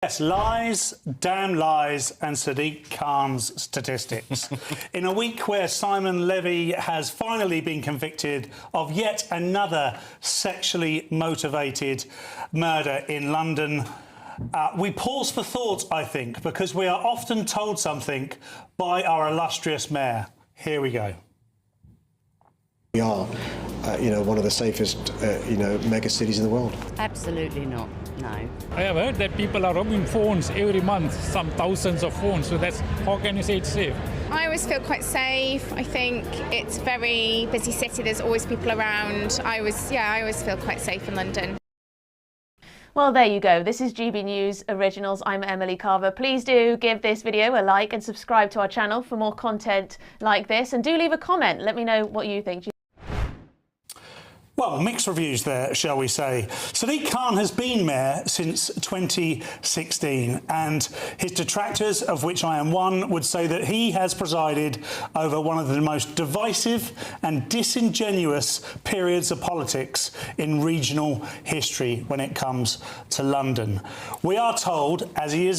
Yes, lies, damn lies, and Sadiq Khan's statistics. In a week where Simon Levy has finally been convicted of yet another sexually motivated murder in London, we pause for thought, I think, because we are often told something by our illustrious mayor. Here we go. We are, one of the safest, mega cities in the world. Absolutely not, no. I have heard that people are robbing phones every month, some thousands of phones, so how can you say it's safe? I always feel quite safe. I think it's a very busy city, there's always people around. I always feel quite safe in London. Well, there you go. This is GB News Originals. I'm Emily Carver. Please do give this video a like and subscribe to our channel for more content like this. And do leave a comment. Let me know what you think. Well, mixed reviews there, shall we say. Sadiq Khan has been mayor since 2016, and his detractors, of which I am one, would say that he has presided over one of the most divisive and disingenuous periods of politics in regional history when it comes to London. We are told, as he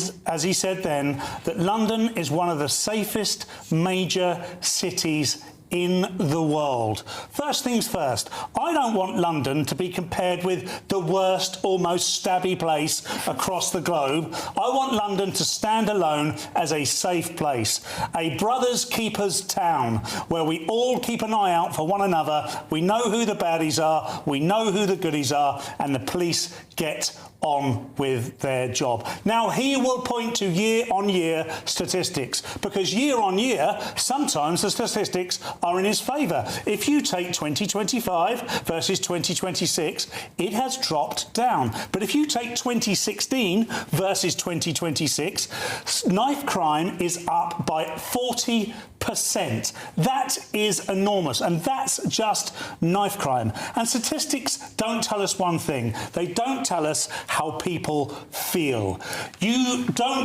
said then, that London is one of the safest major cities in the world. First things first, I don't want London to be compared with the worst or most stabby place across the globe. I want London to stand alone as a safe place, a brothers keepers town where we all keep an eye out for one another. We know who the baddies are, we know who the goodies are, and the police get on with their job. Now, he will point to year-on-year statistics, because year-on-year, sometimes the statistics are in his favour. If you take 2025 versus 2026, it has dropped down. But if you take 2016 versus 2026, knife crime is up by 40%. That is enormous, and that's just knife crime. And statistics don't tell us one thing. They don't tell us how people feel.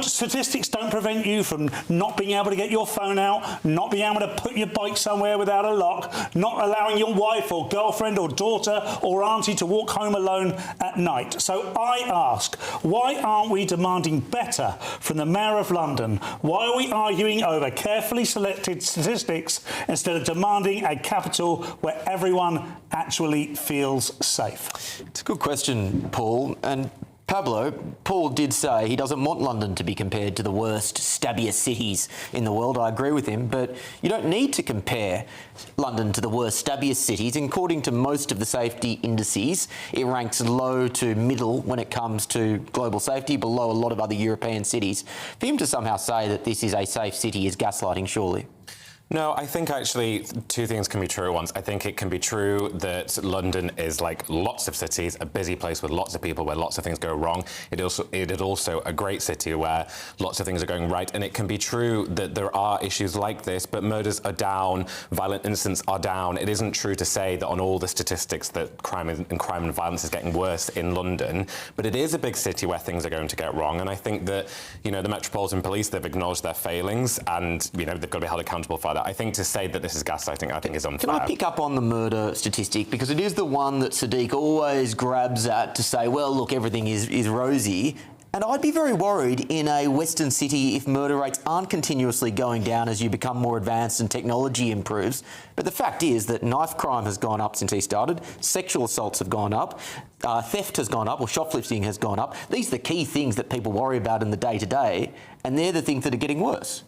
Statistics don't prevent you from not being able to get your phone out, not being able to put your bike somewhere without a lock, not allowing your wife or girlfriend or daughter or auntie to walk home alone at night. So I ask, why aren't we demanding better from the Mayor of London? Why are we arguing over carefully selected statistics instead of demanding a capital where everyone actually feels safe? It's a good question, Paul. And Pablo, Paul did say he doesn't want London to be compared to the worst, stabbiest cities in the world. I agree with him, but you don't need to compare London to the worst, stabbiest cities. According to most of the safety indices, it ranks low to middle when it comes to global safety, below a lot of other European cities. For him to somehow say that this is a safe city is gaslighting, surely. No, I think actually two things can be true at once. I think it can be true that London is like lots of cities, a busy place with lots of people where lots of things go wrong. It is also a great city where lots of things are going right. And it can be true that there are issues like this, but murders are down, violent incidents are down. It isn't true to say that on all the statistics that crime and violence is getting worse in London. But it is a big city where things are going to get wrong. And I think that, the Metropolitan Police, they've acknowledged their failings and, they've got to be held accountable for that. I think to say that this is gaslighting, I think is unfair. Can I pick up on the murder statistic? Because it is the one that Sadiq always grabs at to say, well, look, everything is rosy. And I'd be very worried in a Western city if murder rates aren't continuously going down as you become more advanced and technology improves. But the fact is that knife crime has gone up since he started, sexual assaults have gone up, theft has gone up, or shoplifting has gone up. These are the key things that people worry about in the day-to-day, and they're the things that are getting worse.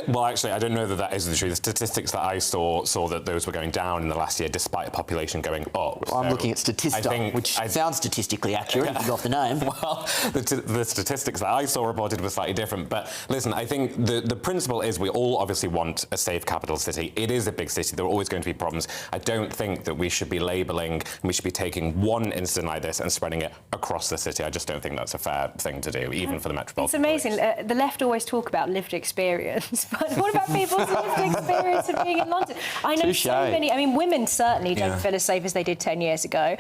Well, actually, I don't know that is the truth. The statistics that I saw that those were going down in the last year, despite population going up. Well, I'm looking at Statista, which sounds statistically accurate if you got the name. Well, the statistics that I saw reported were slightly different. But listen, I think the principle is we all obviously want a safe capital city. It is a big city. There are always going to be problems. I don't think that we should be labelling, we should be taking one incident like this and spreading it across the city. I just don't think that's a fair thing to do, even for the Metropolitan It's amazing. The left always talk about lived experience. experience, but what about people's lived experience of being in London? I know Touché. so many. I mean, women certainly don't feel as safe as they did 10 years ago.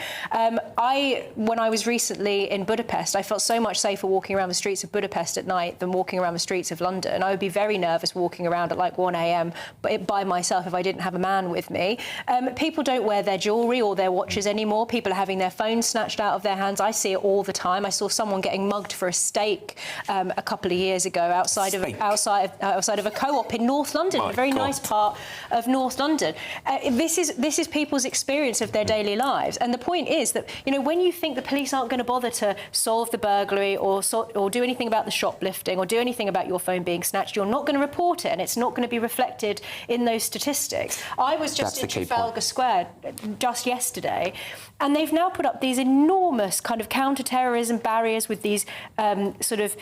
When I was recently in Budapest, I felt so much safer walking around the streets of Budapest at night than walking around the streets of London. I would be very nervous walking around at like 1 a.m. by myself if I didn't have a man with me. People don't wear their jewellery or their watches anymore. People are having their phones snatched out of their hands. I see it all the time. I saw someone getting mugged for a steak a couple of years ago outside of a co-op in North London, a very nice part of North London. This is people's experience of their daily lives, and the point is that when you think the police aren't going to bother to solve the burglary or do anything about the shoplifting or do anything about your phone being snatched, you're not going to report it, and it's not going to be reflected in those statistics. I was just in Trafalgar Square just yesterday, and they've now put up these enormous kind of counter-terrorism barriers with these sort of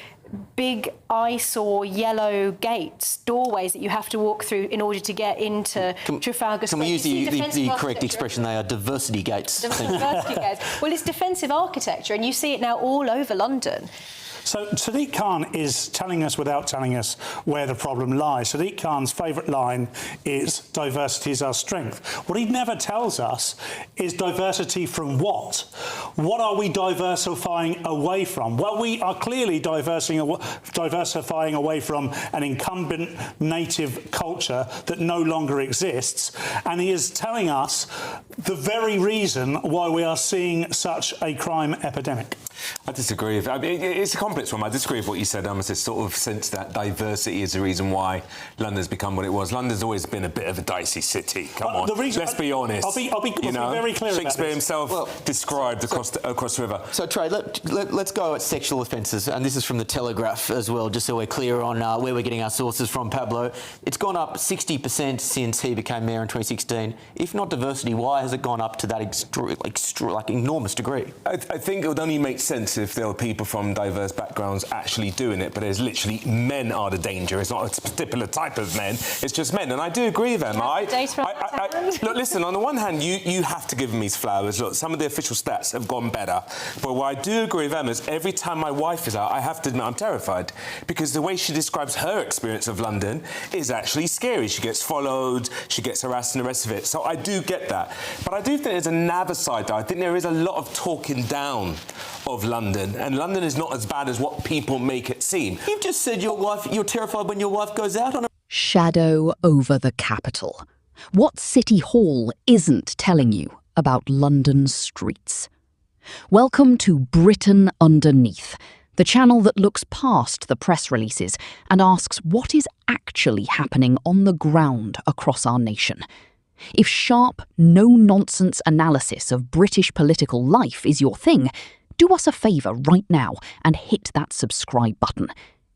big eyesore yellow gates, doorways that you have to walk through in order to get into Trafalgar Square. Can we use the correct expression? They are diversity gates. Diversity gates. Well, it's defensive architecture, and you see it now all over London. So Sadiq Khan is telling us without telling us where the problem lies. Sadiq Khan's favourite line is diversity is our strength. What he never tells us is diversity from what? What are we diversifying away from? Well, we are clearly diversifying away from an incumbent native culture that no longer exists. And he is telling us the very reason why we are seeing such a crime epidemic. I disagree. It's a complex one. I disagree with what you said, Amos. It's sort of sense that diversity is the reason why London's become what it was. London's always been a bit of a dicey city. Come on, let's be honest. I'll be very clear. Shakespeare himself described across the river. So, Trey, let's go at sexual offences, and this is from the Telegraph as well, just so we're clear on where we're getting our sources from, Pablo. It's gone up 60% since he became mayor in 2016. If not diversity, why has it gone up to that enormous degree? I think it would only make sense if there were people from diverse backgrounds actually doing it, but there's literally men are the danger. It's not a particular type of men, it's just men. And I do agree with them. Look, listen, on the one hand, you have to give him his flowers. Look, some of the official stats have gone better. But what I do agree with them is every time my wife is out, I have to admit I'm terrified, because the way she describes her experience of London is actually scary. She gets followed, she gets harassed and the rest of it. So I do get that. But I do think there's another side, though. I think there is a lot of talking down of London, and London is not as bad as what people make it seem. You've just said you're terrified when your wife goes out on a... Shadow over the capital. What City Hall isn't telling you about London's streets. Welcome to Britain Underneath, the channel that looks past the press releases and asks what is actually happening on the ground across our nation. If sharp, no-nonsense analysis of British political life is your thing, do us a favour right now and hit that subscribe button.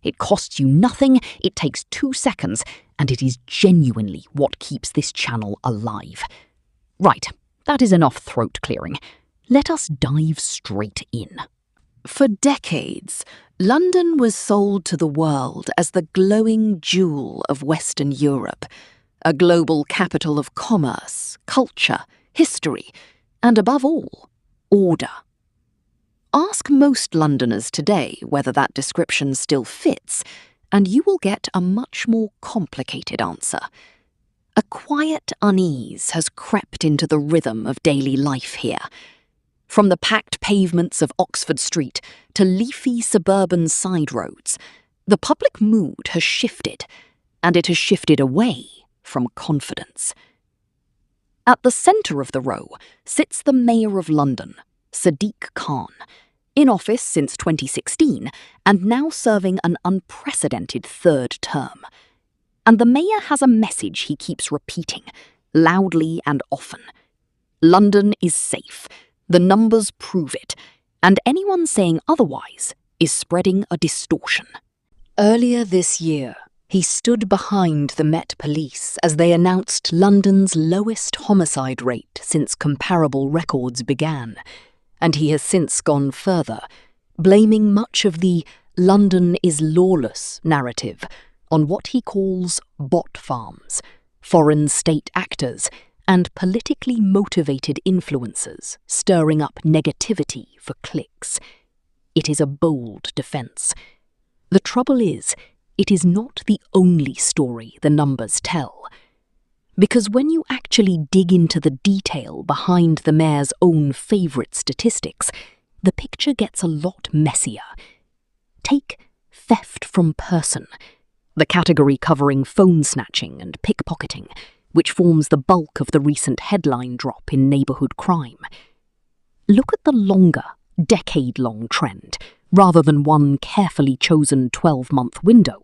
It costs you nothing, it takes 2 seconds, and it is genuinely what keeps this channel alive. Right, that is enough throat clearing. Let us dive straight in. For decades, London was sold to the world as the glowing jewel of Western Europe, a global capital of commerce, culture, history, and above all, order. Ask most Londoners today whether that description still fits, and you will get a much more complicated answer. A quiet unease has crept into the rhythm of daily life here. From the packed pavements of Oxford Street to leafy suburban side roads, the public mood has shifted, and it has shifted away from confidence. At the centre of the row sits the Mayor of London, Sadiq Khan, in office since 2016 and now serving an unprecedented 3rd term. And the Mayor has a message he keeps repeating, loudly and often. London is safe, the numbers prove it, and anyone saying otherwise is spreading a distortion. Earlier this year, he stood behind the Met Police as they announced London's lowest homicide rate since comparable records began, and he has since gone further, blaming much of the London is lawless narrative on what he calls bot farms, foreign state actors, and politically motivated influencers stirring up negativity for clicks. It is a bold defence. The trouble is, it is not the only story the numbers tell. Because when you actually dig into the detail behind the mayor's own favourite statistics, the picture gets a lot messier. Take theft from person, the category covering phone snatching and pickpocketing, which forms the bulk of the recent headline drop in neighbourhood crime. Look at the longer, decade-long trend, rather than one carefully chosen 12-month window,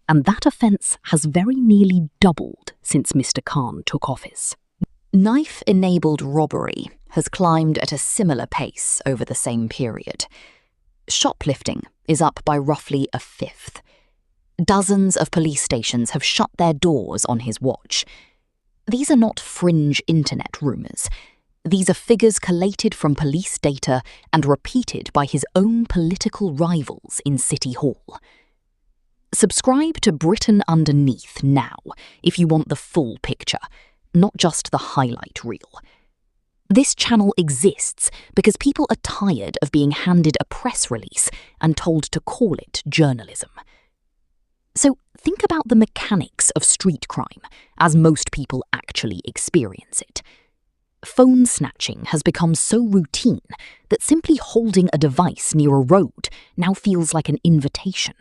and that offence has very nearly doubled since Mr. Khan took office. Knife-enabled robbery has climbed at a similar pace over the same period. Shoplifting is up by roughly a fifth. Dozens of police stations have shut their doors on his watch. These are not fringe internet rumours. These are figures collated from police data and repeated by his own political rivals in City Hall. Subscribe to Britain Underneath now if you want the full picture, not just the highlight reel. This channel exists because people are tired of being handed a press release and told to call it journalism. So think about the mechanics of street crime, as most people actually experience it. Phone snatching has become so routine that simply holding a device near a road now feels like an invitation.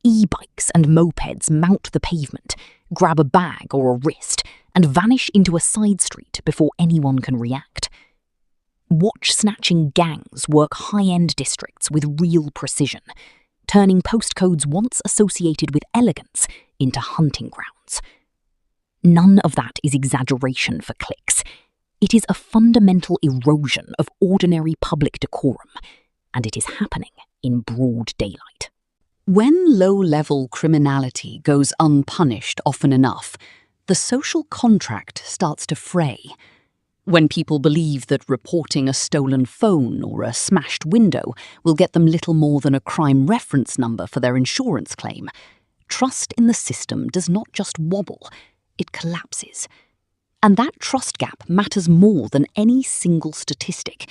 E-bikes and mopeds mount the pavement, grab a bag or a wrist, and vanish into a side street before anyone can react. Watch-snatching gangs work high-end districts with real precision, turning postcodes once associated with elegance into hunting grounds. None of that is exaggeration for clicks. It is a fundamental erosion of ordinary public decorum, and it is happening in broad daylight. When low-level criminality goes unpunished often enough, the social contract starts to fray. When people believe that reporting a stolen phone or a smashed window will get them little more than a crime reference number for their insurance claim, trust in the system does not just wobble, it collapses. And that trust gap matters more than any single statistic,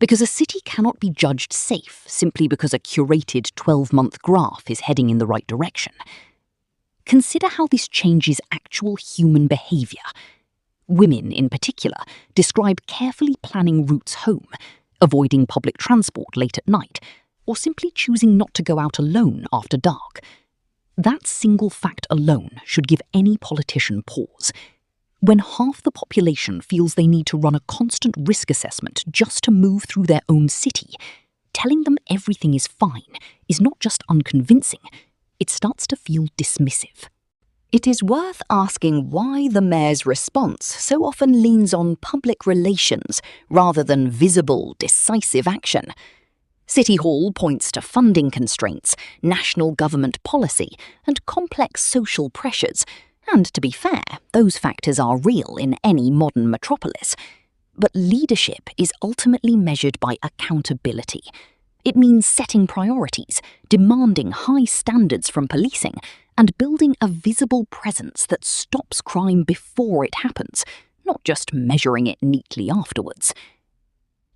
because a city cannot be judged safe simply because a curated 12-month graph is heading in the right direction. Consider how this changes actual human behaviour. Women, in particular, describe carefully planning routes home, avoiding public transport late at night, or simply choosing not to go out alone after dark. That single fact alone should give any politician pause. When half the population feels they need to run a constant risk assessment just to move through their own city, telling them everything is fine is not just unconvincing, it starts to feel dismissive. It is worth asking why the mayor's response so often leans on public relations rather than visible, decisive action. City Hall points to funding constraints, national government policy, and complex social pressures. And to be fair, those factors are real in any modern metropolis. But leadership is ultimately measured by accountability. It means setting priorities, demanding high standards from policing, and building a visible presence that stops crime before it happens, not just measuring it neatly afterwards.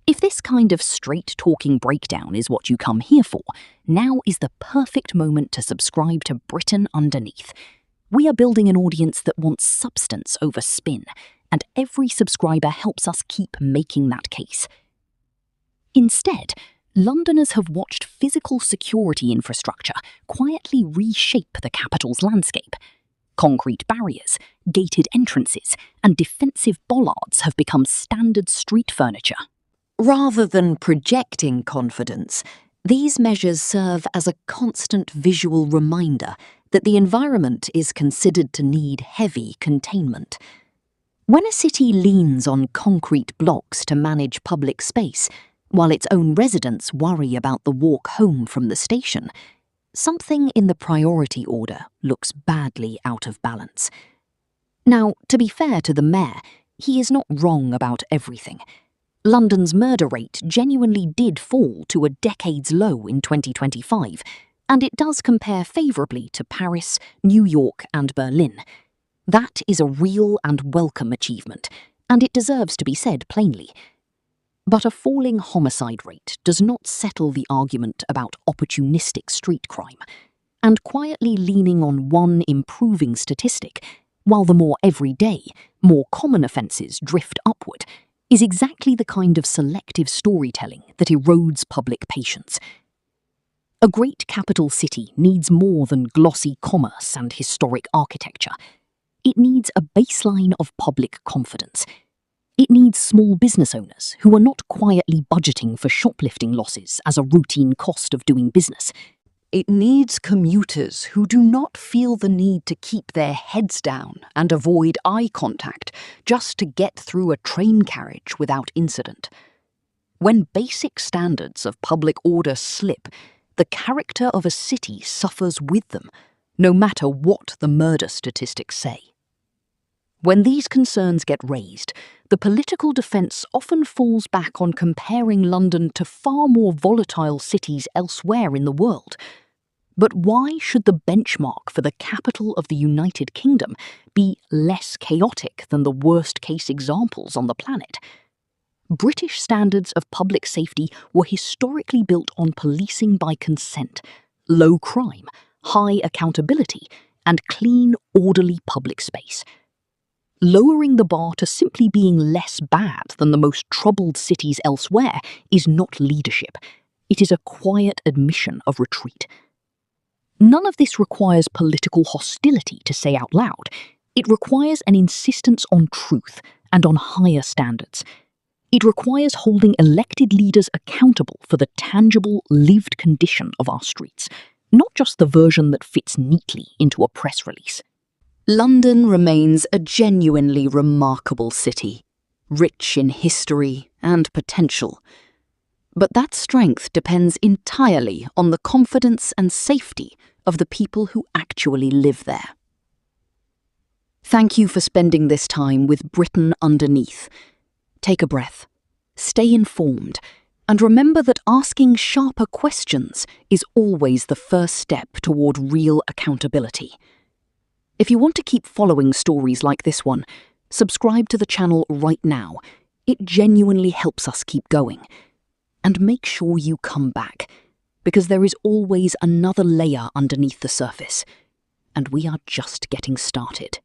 If this kind of straight-talking breakdown is what you come here for, now is the perfect moment to subscribe to Britain Underneath. We are building an audience that wants substance over spin, and every subscriber helps us keep making that case. Instead, Londoners have watched physical security infrastructure quietly reshape the capital's landscape. Concrete barriers, gated entrances, and defensive bollards have become standard street furniture. Rather than projecting confidence, these measures serve as a constant visual reminder that the environment is considered to need heavy containment. When a city leans on concrete blocks to manage public space, while its own residents worry about the walk home from the station, something in the priority order looks badly out of balance. Now, to be fair to the mayor, he is not wrong about everything. London's murder rate genuinely did fall to a decade's low in 2025, and it does compare favourably to Paris, New York and Berlin. That is a real and welcome achievement, and it deserves to be said plainly. But a falling homicide rate does not settle the argument about opportunistic street crime. and quietly leaning on one improving statistic, while the more everyday, more common offences drift upward, is exactly the kind of selective storytelling that erodes public patience. A great capital city needs more than glossy commerce and historic architecture. It needs a baseline of public confidence. It needs small business owners who are not quietly budgeting for shoplifting losses as a routine cost of doing business. It needs commuters who do not feel the need to keep their heads down and avoid eye contact just to get through a train carriage without incident. When basic standards of public order slip, the character of a city suffers with them, no matter what the murder statistics say. When these concerns get raised, the political defence often falls back on comparing London to far more volatile cities elsewhere in the world. But why should the benchmark for the capital of the United Kingdom be less chaotic than the worst-case examples on the planet? British standards of public safety were historically built on policing by consent, low crime, high accountability, and clean, orderly public space. Lowering the bar to simply being less bad than the most troubled cities elsewhere is not leadership. It is a quiet admission of retreat. None of this requires political hostility to say out loud. It requires an insistence on truth and on higher standards. It requires holding elected leaders accountable for the tangible, lived condition of our streets, not just the version that fits neatly into a press release. London remains a genuinely remarkable city, rich in history and potential. But that strength depends entirely on the confidence and safety of the people who actually live there. Thank you for spending this time with Britain Underneath. Take a breath, stay informed, and remember that asking sharper questions is always the first step toward real accountability. If you want to keep following stories like this one, subscribe to the channel right now. It genuinely helps us keep going. And make sure you come back, because there is always another layer underneath the surface, and we are just getting started.